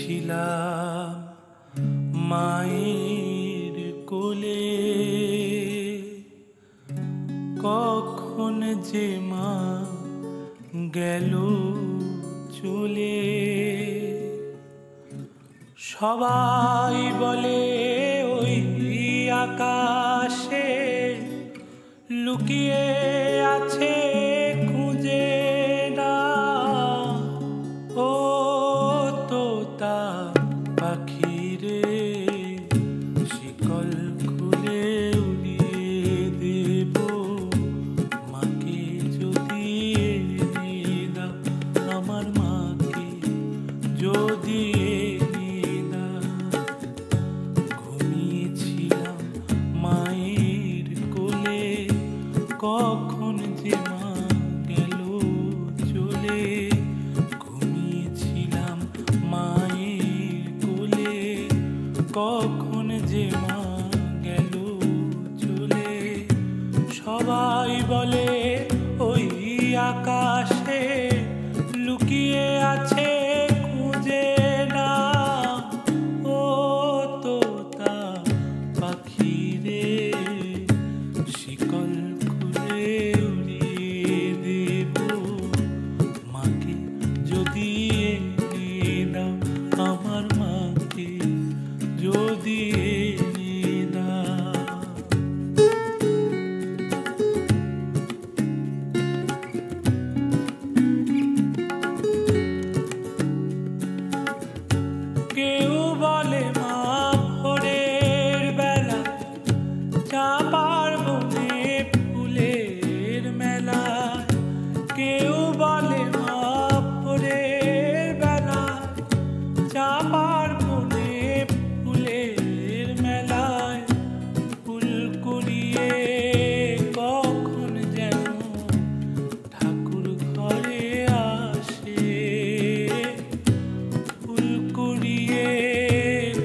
ছিলাম মায়ের কোলে, কখন যে মা গেল চলে। সবাই বলে ওই আকাশে লুকিয়ে আছে, খুঁজে না ও তোতা পাখি রে, শিকল খুলে উড়িয়ে দেব মাকে যদি এনে দাও, আমার মাকে যদি এনে দাও। ঘুমিয়েছিলাম মায়ের কোলে, কখন যে মা গেল চলে। ঘুমিয়েছিলাম মায়ের কোলে, কখন যে মা গেল চলে। সবাই বলে ওই আকাশে লুকিয়ে আছে, খুঁজে না ও তোতা পাখি রে, শিকল খুলে উড়িয়ে দেব মাকে যদি এনে দাও, আমার মাকে যদি এনে দাও। কেউ বলে মা ভোরের বেলা চাপার বনে ফুলের মেলা, কেউ বলে মা ভোরের বেলা চাপার বনে ফুলের মেলায়, ফুল কুড়িয়ে কখন যেন ঠাকুর ঘরে আসে। ফুল কুড়িয়ে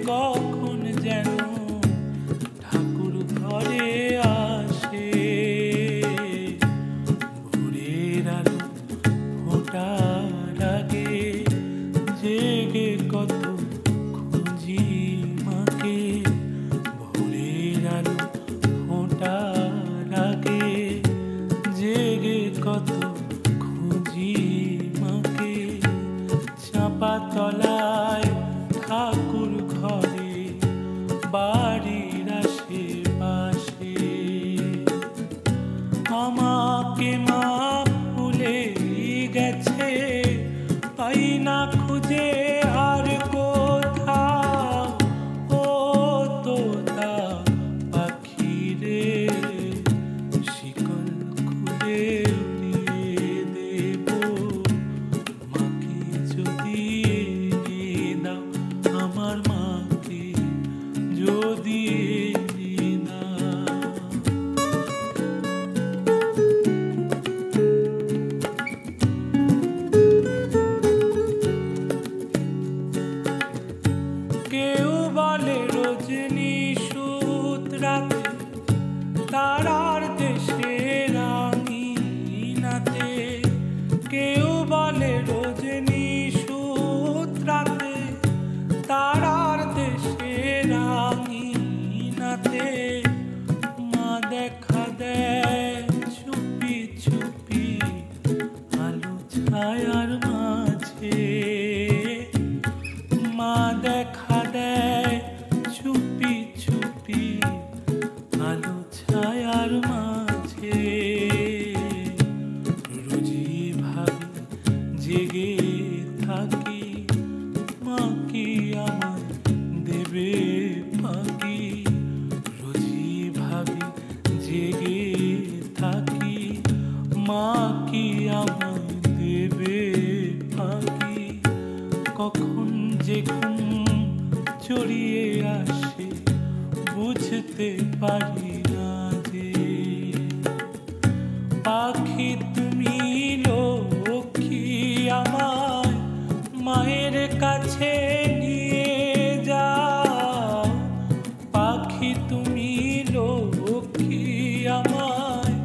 কখন যেন ঠাকুর ঘরে আসে। ভোরের আলো ফোটার আগে জেগে কত খুঁজি মাকে, ভোরের আলো ফোটার আগে জেগে কত খুঁজি মাকে। চাপা তলায় ঠাকুর ঘরে বাড়ির আশেপাশে, আমাকে মা ভুলে গেছে, পাই না খুঁজে আর কোথাও ও তোতা পাখি রে, শিকল খুলে উড়িয়ে দেব মাকে যদি এনে দাও, আমার মাকে যদি এনে দাও। কেউ বলে রজনী সুত রাতে তারার দেশে রাঙিনাতে, কেউ বলে রজনী সুত রাতে তারার দেশে রাঙিনাতে। মা দেখা দেয় চুপি চুপি আলো ছায়ার মাঝে, মা দেখা দেয় চুপি চুপি আলো ছায়ার মাঝে। রোজই ভাবি জেগে থাকি, মা কি আমায় দেবে ফাঁকি। রোজই ভাবি জেগে থাকি, মা কি আমায় দেবে ফাঁকি। কখন যে ঘুম চড়িয়ে আসে বুঝতে পারি না যে, পাখি তুমি লক্ষ্মী আমায় মায়ের কাছে নিয়ে যাও। পাখি তুমি লক্ষ্মী আমায়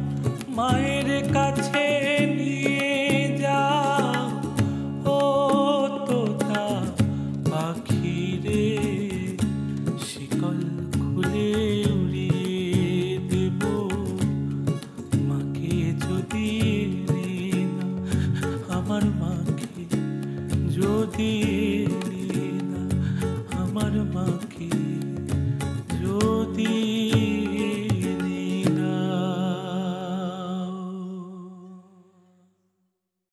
মায়ের কাছে নিয়ে যাও ও তোতা পাখি। যদি